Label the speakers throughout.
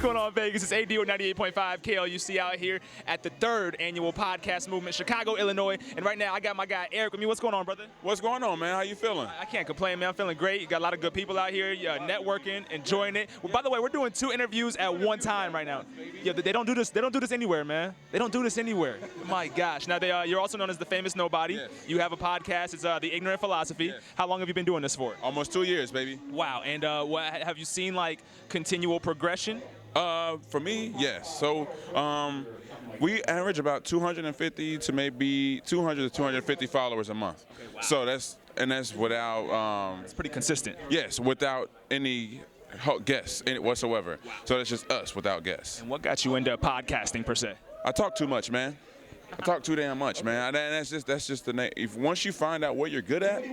Speaker 1: going on, Vegas? It's AD with 98.5 KLUC out here at the 3rd annual podcast movement, Chicago, Illinois. And right now, I got my guy Eric with me. What's going on, brother?
Speaker 2: What's going on, man? How you feeling?
Speaker 1: I can't complain, man. I'm feeling great. You got a lot of good people out here, networking, enjoying it. Well, by the way, we're doing 2 interviews at one time right now. Yeah, they don't do this. They don't do this anywhere, man. They don't do this anywhere. My gosh. Now, you're also known as the Famous Nobody.
Speaker 2: Yes.
Speaker 1: You have a podcast. It's The Ignorant Philosophy.
Speaker 2: Yes.
Speaker 1: How long have you been doing this for?
Speaker 2: Almost 2 years, baby.
Speaker 1: Wow. And what have you seen, like, continual progression?
Speaker 2: For me, yes. So we average about 250 to maybe 200 to 250 followers a month.
Speaker 1: Okay, wow.
Speaker 2: So that's without
Speaker 1: It's pretty consistent.
Speaker 2: yes, without any guests in it whatsoever.
Speaker 1: Wow.
Speaker 2: So that's just us without guests.
Speaker 1: And what got you into podcasting per se?
Speaker 2: I talk too much, man. I talk too damn much, man. And that's just the name. If once you find out what you're good at,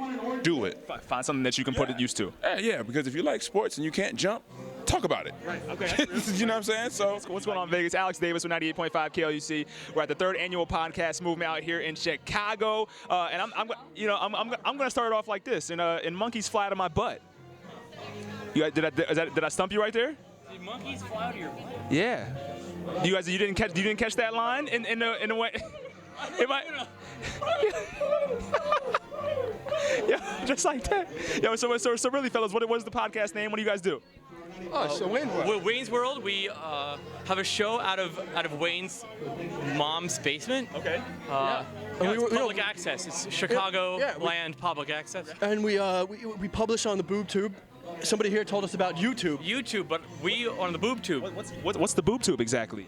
Speaker 2: do it.
Speaker 1: Find something that you can put it used to.
Speaker 2: Yeah, because if you like sports and you can't jump, talk about it.
Speaker 1: Right. Okay.
Speaker 2: You know what I'm saying? So
Speaker 1: What's going on, Vegas? Alex Davis with 98.5 KLUC. We're at the 3rd annual podcast movement out here in Chicago, and I'm gonna start it off like this. In monkeys fly out of my butt. Did I stump you right there?
Speaker 3: Did monkeys fly out of your butt?
Speaker 1: Yeah. You didn't catch that line in a way. Am I? Yeah, just like that. Yo, so really, fellas, what is the podcast name? What do you guys do?
Speaker 3: With Wayne's World, we have a show out of Wayne's mom's basement.
Speaker 1: Okay.
Speaker 3: It's public access. It's Chicago Land Public Access.
Speaker 4: And we publish on the BoobTube. Somebody here told us about YouTube.
Speaker 3: YouTube, but we on the BoobTube.
Speaker 1: What's the boob tube exactly?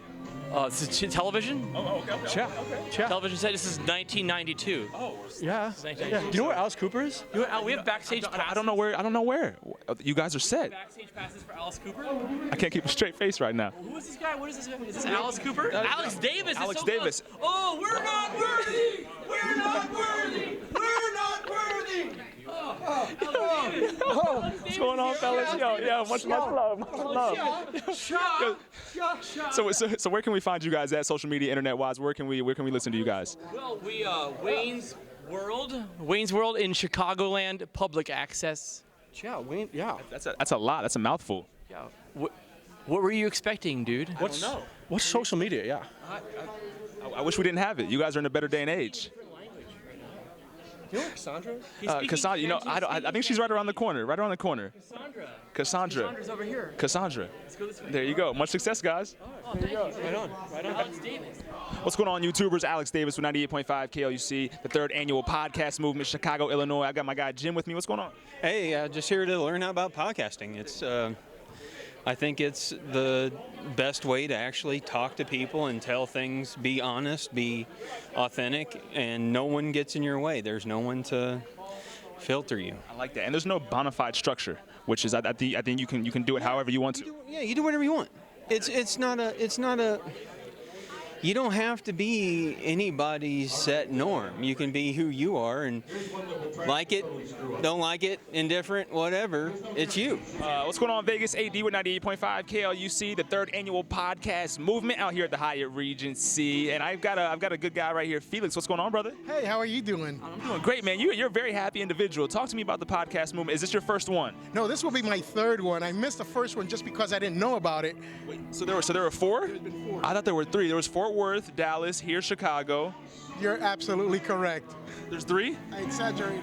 Speaker 3: It's television.
Speaker 1: Oh, okay.
Speaker 4: Yeah.
Speaker 3: Television set. This is 1992.
Speaker 1: Oh.
Speaker 4: Yeah. Do you know where Alice Cooper is?
Speaker 3: We have backstage passes.
Speaker 1: I don't know where. You guys are set.
Speaker 3: Backstage passes for Alice Cooper.
Speaker 1: I can't keep a straight face right now.
Speaker 3: Who is this guy? What is this guy? Is this Alice Cooper? Alex Davis.
Speaker 1: Alex
Speaker 3: is so
Speaker 1: Davis.
Speaker 3: Close. Oh, we're not worthy. We're not worthy. We're not worthy.
Speaker 1: What's going on, fellas? Yo, much love. So where can we find you guys at social media, internet-wise? Where can we listen to you guys?
Speaker 3: Well, we Wayne's World in Chicagoland Public Access.
Speaker 4: Yeah.
Speaker 1: That's a lot. That's a mouthful.
Speaker 3: Yeah. What were you expecting, dude?
Speaker 4: What's social media? Yeah.
Speaker 1: I wish we didn't have it. You guys are in a better day and age.
Speaker 4: You know Cassandra?
Speaker 1: Cassandra, I think she's right around the corner. Cassandra.
Speaker 3: Cassandra's over here.
Speaker 1: Cassandra.
Speaker 3: Let's go this way.
Speaker 1: There you go. Much success, guys.
Speaker 3: Oh, thank you.
Speaker 4: Right on.
Speaker 3: Alex Davis.
Speaker 1: What's going on, YouTubers? Alex Davis with 98.5 KLUC, the 3rd annual podcast movement, Chicago, Illinois. I got my guy Jim with me. What's going on?
Speaker 5: Hey, just here to learn about podcasting. I think it's the best way to actually talk to people and tell things, be honest, be authentic, and no one gets in your way. There's no one to filter you.
Speaker 1: I like that. And there's no bona fide structure, which is I think you can do it however you want to.
Speaker 5: You do whatever you want. It's not a. You don't have to be anybody's set norm. You can be who you are and like it, don't like it, indifferent, whatever. It's you.
Speaker 1: What's going on, Vegas? AD with 98.5 KLUC, the 3rd annual podcast movement out here at the Hyatt Regency. And I've got a good guy right here, Felix. What's going on, brother?
Speaker 6: Hey, how are you doing?
Speaker 1: I'm doing great, man. You're a very happy individual. Talk to me about the podcast movement. Is this your first one?
Speaker 6: No, this will be my 3rd one. I missed the first one just because I didn't know about it.
Speaker 1: Wait, so there were 4? There's been 4. I thought there were 3. There was Fort Worth, Dallas, here Chicago.
Speaker 6: You're absolutely correct.
Speaker 1: There's 3?
Speaker 6: I exaggerated.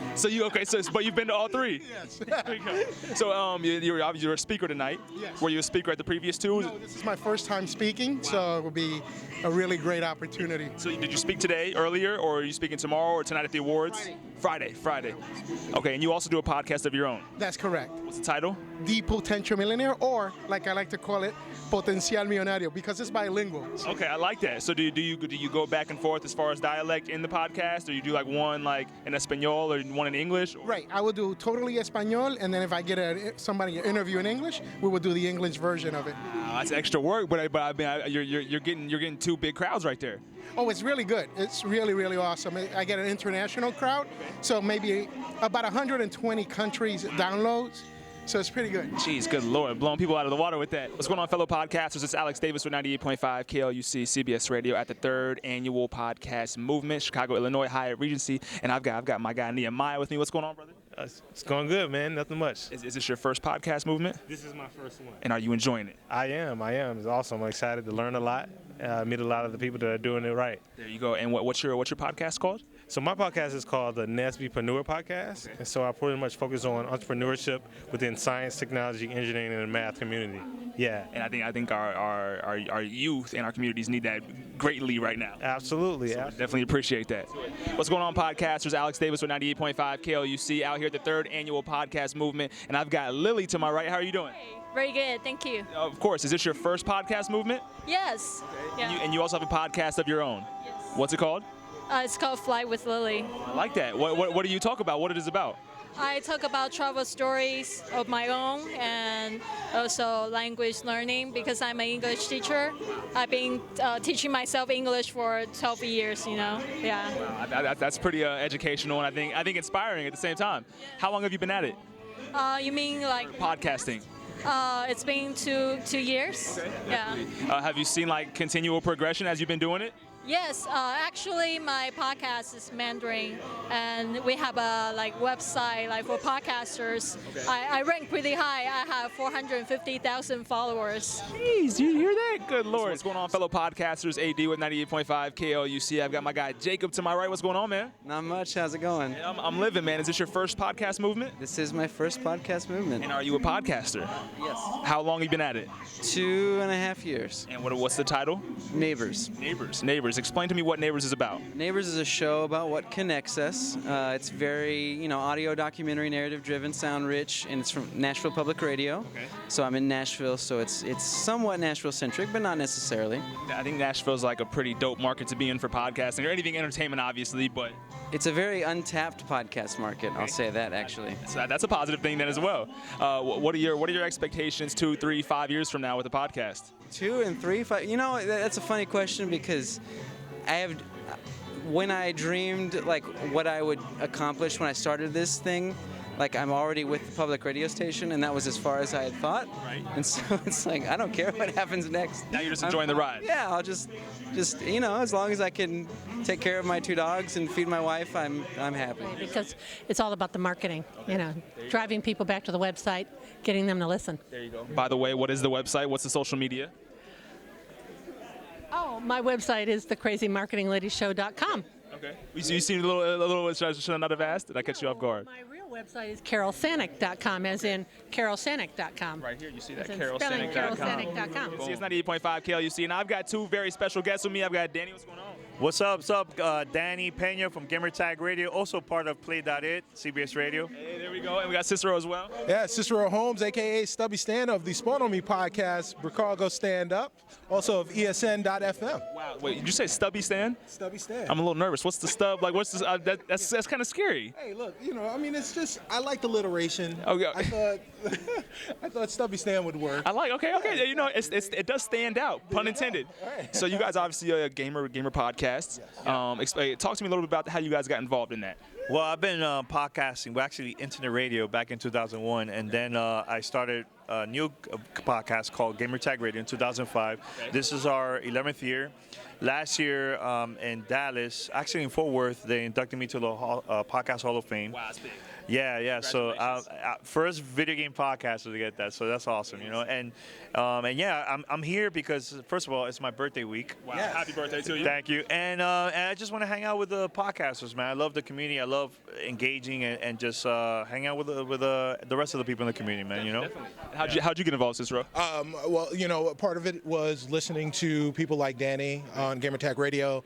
Speaker 1: But you've been to all 3.
Speaker 6: Yes.
Speaker 1: There you go. So you're a speaker tonight.
Speaker 6: Yes.
Speaker 1: Were you a speaker at the previous 2?
Speaker 6: No, this is my first time speaking, so it will be a really great opportunity.
Speaker 1: So did you speak today, earlier, or are you speaking tomorrow or tonight at the awards? Friday. Okay, and you also do a podcast of your own.
Speaker 6: That's correct.
Speaker 1: What's the title?
Speaker 6: The Potential Millionaire, or like I like to call it, Potencial Millonario, because it's bilingual.
Speaker 1: Okay, I like that. So do you go back and forth as far as dialect in the podcast, or you do like one like in Espanol or one in English?
Speaker 6: Right, I will do totally Espanol, and then if I get somebody to interview in English, we will do the English version of it.
Speaker 1: That's extra work, but I mean, you're getting 2 big crowds right there.
Speaker 6: Oh, it's really good. It's really, really awesome. I get an international crowd, so maybe about 120 countries downloads. So it's pretty good.
Speaker 1: Jeez, good Lord, blowing people out of the water with that. What's going on, fellow podcasters? It's Alex Davis with 98.5 KLUC CBS Radio at the 3rd annual podcast movement, Chicago, Illinois, Hyatt Regency, and I've got my guy Nehemiah with me. What's going on, brother?
Speaker 7: It's going good, man. Nothing much.
Speaker 1: Is this your first podcast movement?
Speaker 7: This is my first one.
Speaker 1: And are you enjoying it?
Speaker 7: I am. It's awesome. I'm excited to learn a lot, meet a lot of the people that are doing it right.
Speaker 1: There you go. And what's your podcast called?
Speaker 7: So my podcast is called the Nesbypreneur Podcast, and so I pretty much focus on entrepreneurship within science, technology, engineering, and the math community. Yeah.
Speaker 1: And I think our youth and our communities need that greatly right now.
Speaker 7: Absolutely.
Speaker 1: Definitely appreciate that. What's going on, podcasters? Alex Davis with 98.5 KLUC out here at the 3rd annual podcast movement, and I've got Lily to my right. How are you doing?
Speaker 8: Very good, thank you.
Speaker 1: Of course. Is this your first podcast movement?
Speaker 8: Yes. Yeah.
Speaker 1: And you also have a podcast of your own.
Speaker 8: Yes.
Speaker 1: What's it called?
Speaker 8: It's called Fly with Lily.
Speaker 1: I like that. What do you talk about? What it is about?
Speaker 8: I talk about travel stories of my own and also language learning because I'm an English teacher. I've been teaching myself English for 12 years, Yeah.
Speaker 1: Wow, that's pretty educational and I think inspiring at the same time. How long have you been at it?
Speaker 8: You mean like
Speaker 1: Podcasting.
Speaker 8: It's been two years.
Speaker 1: Okay.
Speaker 8: Yeah.
Speaker 1: Have you seen like continual progression as you've been doing it?
Speaker 8: Yes, actually my podcast is Mandarin, and we have a website for podcasters.
Speaker 1: Okay.
Speaker 8: I rank pretty high. I have 450,000 followers.
Speaker 1: Jeez, you hear that? Good Lord. What's going on, fellow podcasters? AD with 98.5 KLUC. I've got my guy Jacob to my right. What's going on, man?
Speaker 9: Not much. How's it going?
Speaker 1: Hey, I'm living, man. Is this your first podcast movement?
Speaker 9: This is my first podcast movement.
Speaker 1: And are you a podcaster?
Speaker 9: Yes.
Speaker 1: How long have you been at it?
Speaker 9: 2.5 years.
Speaker 1: And what's the title?
Speaker 9: Neighbors.
Speaker 1: Neighbors. Explain to me what Neighbors is about.
Speaker 9: Neighbors is a show about what connects us. It's very, audio documentary, narrative-driven, sound-rich, and it's from Nashville Public Radio.
Speaker 1: Okay.
Speaker 9: So I'm in Nashville, so it's somewhat Nashville-centric, but not necessarily.
Speaker 1: I think Nashville's like a pretty dope market to be in for podcasting or anything entertainment, obviously, but
Speaker 9: It's a very untapped podcast market. I'll say that actually.
Speaker 1: so that's a positive thing then as well. What are your expectations 2, 3, 5 years from now with the podcast?
Speaker 9: 2 and 3, 5. That's a funny question because when I dreamed what I would accomplish when I started this thing, I'm already with the public radio station, and that was as far as I had thought.
Speaker 1: Right.
Speaker 9: And so it's I don't care what happens next.
Speaker 1: Now you're just enjoying the ride.
Speaker 9: Yeah, I'll just as long as I can take care of my 2 dogs and feed my wife, I'm happy.
Speaker 10: Because it's all about the marketing, driving people back to the website, getting them to listen.
Speaker 1: There you go. By the way, what is the website? What's the social media?
Speaker 10: Oh, my website is thecrazymarketingladyshow.com.
Speaker 1: Okay. You seemed a little. Should I not have asked? Did I catch you off guard?
Speaker 10: My real website is carolsanic.com, as in carolsanic.com.
Speaker 1: Right here, you see that,
Speaker 10: As in spelling
Speaker 1: carolsanic.com.
Speaker 10: carolsanic.com.
Speaker 1: It's 98.5 KLUC, and I've got 2 very special guests with me. I've got Danny. What's going on?
Speaker 11: What's up? Danny Pena from Gamertag Radio, also part of Play.it, CBS Radio.
Speaker 1: Hey, there we go. And we got Cicero as well.
Speaker 6: Yeah, Cicero Holmes, a.k.a. Stubby Stand of the Spawn on Me podcast, Bricago Stand Up, also of ESN.FM.
Speaker 1: Wow. Wait, did you say Stubby Stan?
Speaker 6: Stubby Stand.
Speaker 1: I'm a little nervous. What's the stub? What's this? That's kind of scary.
Speaker 6: Hey, look, it's just, I like alliteration.
Speaker 1: Okay.
Speaker 6: I thought Stubby Stand would work.
Speaker 1: Okay. It does stand out, pun intended.
Speaker 6: All right.
Speaker 1: So you guys obviously are a gamer podcast. Yes. Talk to me a little bit about how you guys got involved in that.
Speaker 11: Well, I've been podcasting, well, actually internet radio back in 2001, and then I started a new podcast called Gamertag Radio in 2005. Okay. This is our 11th year. Last year in Dallas, actually in Fort Worth, they inducted me to the Podcast Hall of Fame.
Speaker 1: Wow, that's big.
Speaker 11: Yeah. So first video game podcaster to get that, so that's awesome, And I'm here because first of all, it's my birthday week.
Speaker 1: Wow, yes. Happy birthday to you.
Speaker 11: Thank you. And I just want to hang out with the podcasters, man. I love the community. I love engaging and just hang out with the rest of the people in the community, man.
Speaker 1: Definitely. How'd you get involved, Cicero?
Speaker 6: Well, part of it was listening to people like Danny on Gamertag Radio.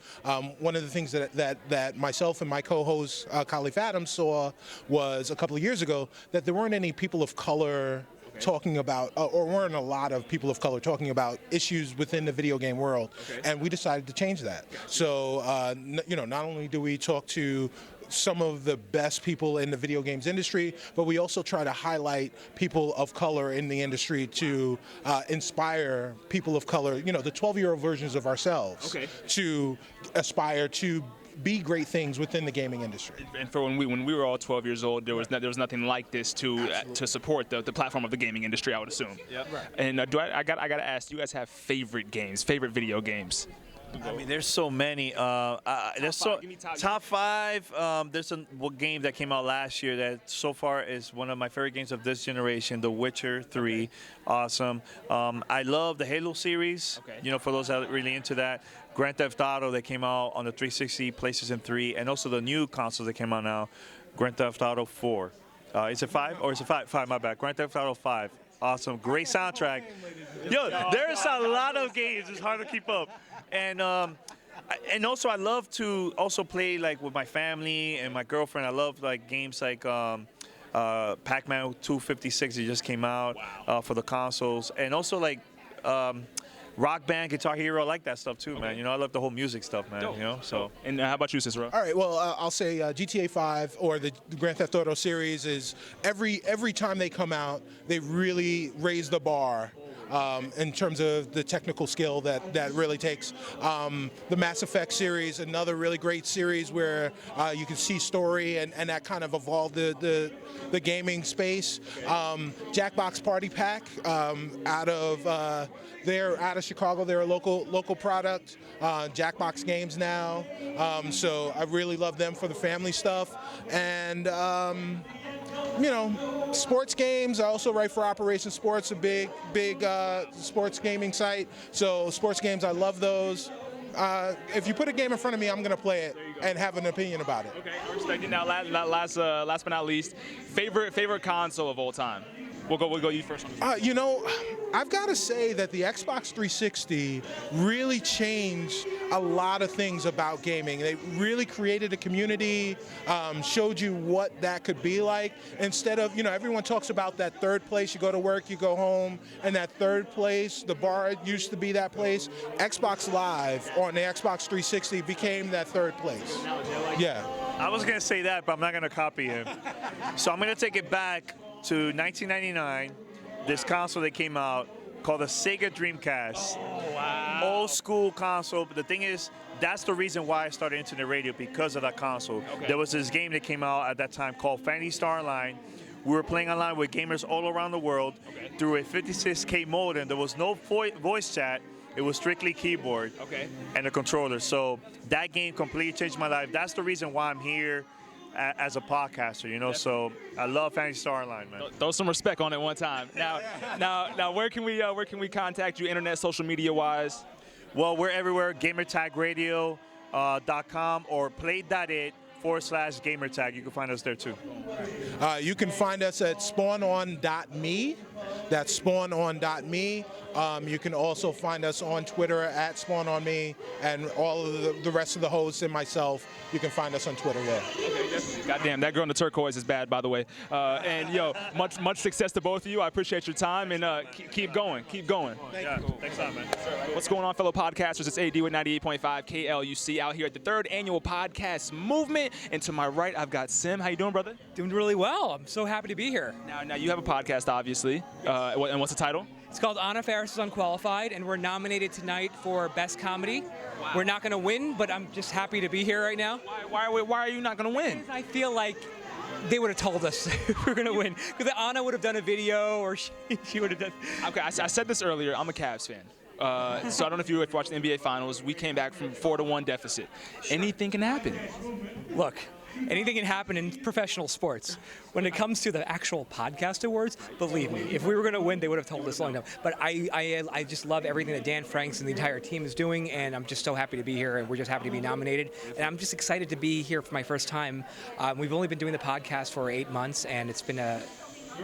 Speaker 6: One of the things that myself and my co-host Khalif Adams saw was a couple of years ago that there weren't any people of color talking about, or weren't a lot of people of color talking about issues within the video game world, and we decided to change that. So, not only do we talk to some of the best people in the video games industry, but we also try to highlight people of color in the industry to inspire people of color, the 12-year-old versions of ourselves, to aspire to be great things within the gaming industry.
Speaker 1: And for when we were all 12 years old, there was nothing like this to support the platform of the gaming industry, I would assume.
Speaker 11: Yep.
Speaker 1: Right. And I got to ask, do you guys have favorite video games?
Speaker 11: I mean, there's so many. There's top five. There's a game that came out last year that so far is one of my favorite games of this generation, The Witcher 3. Awesome. I love the Halo series. You know, for those that are really into that. Grand Theft Auto that came out on the 360, PlayStation 3, and also the new console that came out now, Grand Theft Auto 4. Is it 5 or is it 5? 5, my bad. Grand Theft Auto 5. Awesome. Great soundtrack. Yo, there's a lot of games. It's hard to keep up. And also I love to also play like with my family and my girlfriend. I love like games like Pac-Man 256 that just came out for the consoles. And also like Rock Band, Guitar Hero, I like that stuff too, man. You know, I love the whole music stuff, man. You know, so.
Speaker 1: And how about you, Cicero?
Speaker 6: All right, well, I'll say GTA 5 or the Grand Theft Auto series is every time they come out, they really raise the bar. In terms of the technical skill that really takes. The Mass Effect series, another really great series where you can see story and that kind of evolved the gaming space. Jackbox Party Pack they're out of Chicago. They're a local product. Jackbox Games now. So I really love them for the family stuff. And you know, sports games. I also write for Operation Sports, a big sports gaming site. So sports games, I love those. If you put a game in front of me, I'm going to play it and have an opinion about it.
Speaker 1: Okay, I respect it. Now, last but not least, favorite console of all time. We'll go you first.
Speaker 6: You know, I've got to say that the Xbox 360 really changed a lot of things about gaming. They really created a community, showed you what that could be like. Instead of, you know, everyone talks about that third place. You go to work, you go home, and that third place, the bar used to be that place. Xbox Live on the Xbox 360 became that third place. Yeah.
Speaker 11: I was going to say that, but I'm not going to copy him. So I'm going to take it back to 1999, this console that came out called the Sega Dreamcast.
Speaker 1: Oh, wow.
Speaker 11: Old school console, but the thing is, that's the reason why I started internet radio, because of that console.
Speaker 1: Okay.
Speaker 11: There was this game that came out at that time called Phantasy Star Online. We were playing online with gamers all around the world through a 56K modem. There was no voice chat. It was strictly keyboard and a controller. So that game completely changed my life. That's the reason why I'm here as a podcaster, you know. So I love Phantasy Star Online, man.
Speaker 1: Throw some respect on it one time. Now, where can we contact you, internet, social media wise?
Speaker 11: Well, we're everywhere. GamerTagRadio.com or play.it/gamertag. You can find us there too.
Speaker 6: You can find us at spawnon.me. That's spawnon.me. You can also find us on Twitter at SpawnOnMe, and all of the rest of the hosts and myself, you can find us on Twitter there.
Speaker 1: Okay, definitely. Goddamn, that girl in the turquoise is bad, by the way. And yo, much success to both of you. I appreciate your time, and keep going. Thank you.
Speaker 11: Thanks a lot, man.
Speaker 1: What's going on, fellow podcasters? It's AD with 98.5 KLUC out here at the 3rd Annual Podcast Movement. And to my right, I've got Sim. How you doing, brother?
Speaker 12: Doing really well. I'm so happy to be here.
Speaker 1: Now you have a podcast, obviously. And what's the title?
Speaker 12: It's called Anna Faris is Unqualified, and we're nominated tonight for Best Comedy. Wow. We're not going to win, but I'm just happy to be here right now.
Speaker 1: Why are you not going to win?
Speaker 12: I feel like they would have told us we were going to win. Because Anna would have done a video, or she would have done...
Speaker 1: Okay, I said this earlier. I'm a Cavs fan. So I don't know if you watched the NBA Finals. We came back from 4-1 deficit. Anything can happen.
Speaker 12: Look, anything can happen in professional sports. When it comes to the actual podcast awards, believe me, if we were going to win, they would have told us long enough. But I just love everything that Dan Franks and the entire team is doing, and I'm just so happy to be here, and we're just happy to be nominated. And I'm just excited to be here for my first time. We've only been doing the podcast for 8 months, and it's been an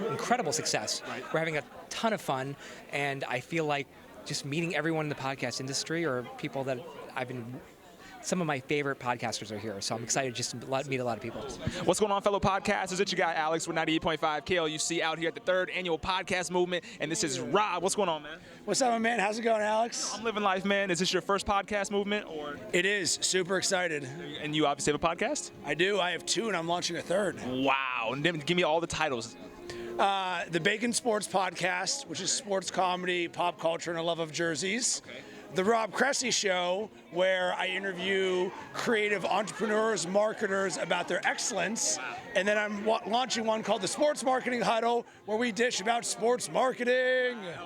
Speaker 12: incredible success. We're having a ton of fun, and I feel like just meeting everyone in the podcast industry or people that some of my favorite podcasters are here, so I'm excited just to meet a lot of people.
Speaker 1: What's going on, fellow podcasters? It's your guy Alex with 98.5 KLUC out here at the 3rd Annual Podcast Movement, and this is Rob. What's going on, man?
Speaker 13: What's up, my man? How's it going, Alex?
Speaker 1: I'm living life, man. Is this your first podcast movement, or?
Speaker 13: It is. Super excited.
Speaker 1: And you obviously have a podcast?
Speaker 13: I do. I have 2, and I'm launching a 3rd.
Speaker 1: Wow. And then give me all the titles.
Speaker 13: The Bacon Sports Podcast, which is sports comedy, pop culture, and a love of jerseys.
Speaker 1: Okay.
Speaker 13: The Rob Cressy Show, where I interview creative entrepreneurs, marketers about their excellence. And then I'm launching one called the Sports Marketing Huddle, where we dish about sports marketing.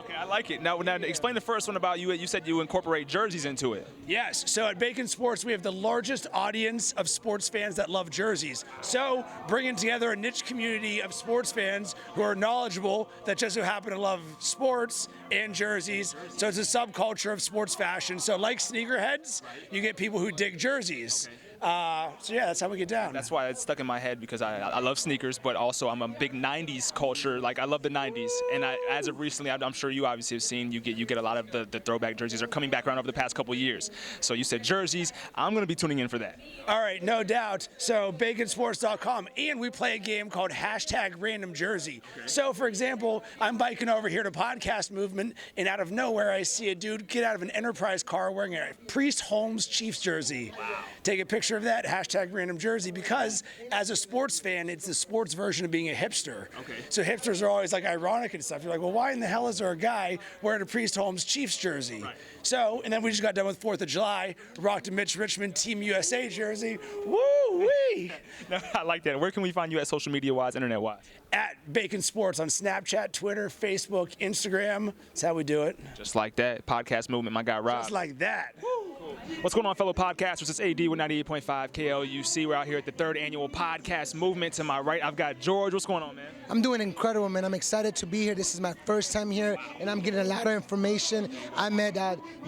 Speaker 1: Okay, I like it. Now explain the first one about you. You said you incorporate jerseys into it.
Speaker 13: Yes, so at Bacon Sports, we have the largest audience of sports fans that love jerseys. So bringing together a niche community of sports fans who are knowledgeable that just so happen to love sports and jerseys. So it's a subculture of sports fashion. So like sneakerheads, you get people who dig jerseys. So yeah, that's how we get down.
Speaker 1: That's why it's stuck in my head, because I love sneakers, but also I'm a big 90s culture. Like, I love the 90s. And as of recently, I'm sure you obviously have seen, you get a lot of the throwback jerseys are coming back around over the past couple of years. So you said jerseys. I'm going to be tuning in for that.
Speaker 13: All right, no doubt. So baconsports.com, and we play a game called #RandomJersey. Okay. So for example, I'm biking over here to Podcast Movement, and out of nowhere I see a dude get out of an Enterprise car wearing a Priest Holmes Chiefs jersey. Wow. Take a picture of that, #RandomJersey, because as a sports fan, it's the sports version of being a hipster. Okay. So hipsters are always like ironic and stuff. You're like, well, why in the hell is there a guy wearing a Priest Holmes Chiefs jersey? Right. So, and then we just got done with 4th of July, rocked a Mitch Richmond Team USA jersey. Woo-wee!
Speaker 1: No, I like that. Where can we find you at social media-wise, internet-wise?
Speaker 13: At Bacon Sports on Snapchat, Twitter, Facebook, Instagram. That's how we do it.
Speaker 1: Just like that. Podcast Movement, my guy Rob.
Speaker 13: Just like that.
Speaker 1: Cool. What's going on, fellow podcasters? It's AD with 98.5 KLUC. We're out here at the 3rd Annual Podcast Movement. To my right, I've got George. What's going on, man?
Speaker 14: I'm doing incredible, man. I'm excited to be here. This is my first time here, and I'm getting a lot of information. I met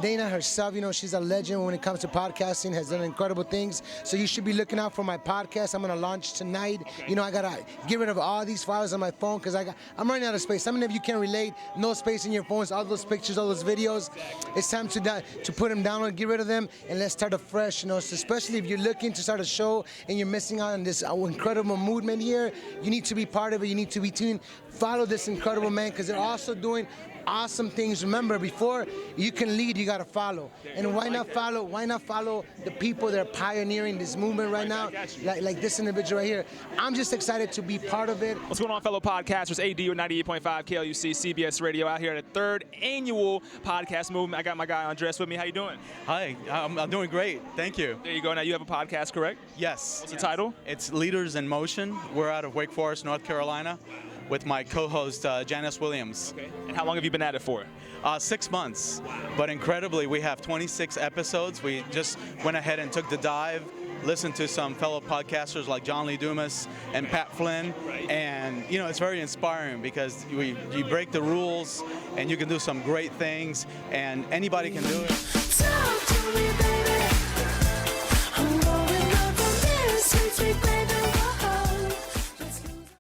Speaker 14: Dana herself. You know, she's a legend when it comes to podcasting, has done incredible things. So you should be looking out for my podcast. I'm going to launch tonight. Okay. You know, I got to get rid of all these files on my phone because I'm running out of space. How many of you can relate? No space in your phones, all those pictures, all those videos. It's time to put them down and get rid of them, and let's start afresh. You know, so especially if you're looking to start a show and you're missing out on this incredible movement here, you need to be part of it. You need to be tuned. Follow this incredible man, because they're also doing awesome things. Remember, before you can lead, you got to follow. And why not follow? Why not follow the people that are pioneering this movement right now, like this individual right here? I'm just excited to be part of it.
Speaker 1: What's going on, fellow podcasters? AD with 98.5 KLUC, CBS Radio, out here at the 3rd Annual Podcast Movement. I got my guy Andres with me. How you doing?
Speaker 15: Hi, I'm doing great. Thank you.
Speaker 1: There you go. Now you have a podcast, correct?
Speaker 15: Yes.
Speaker 1: What's the title?
Speaker 15: It's Leaders in Motion. We're out of Wake Forest, North Carolina, with my co-host Janice Williams.
Speaker 1: Okay. And how long have you been at it for?
Speaker 15: 6 months. Wow. But incredibly, we have 26 episodes. We just went ahead and took the dive, listened to some fellow podcasters like John Lee Dumas and Pat Flynn. Right. And, you know, it's very inspiring because you break the rules and you can do some great things, and anybody can do it.
Speaker 16: Talk to me, baby.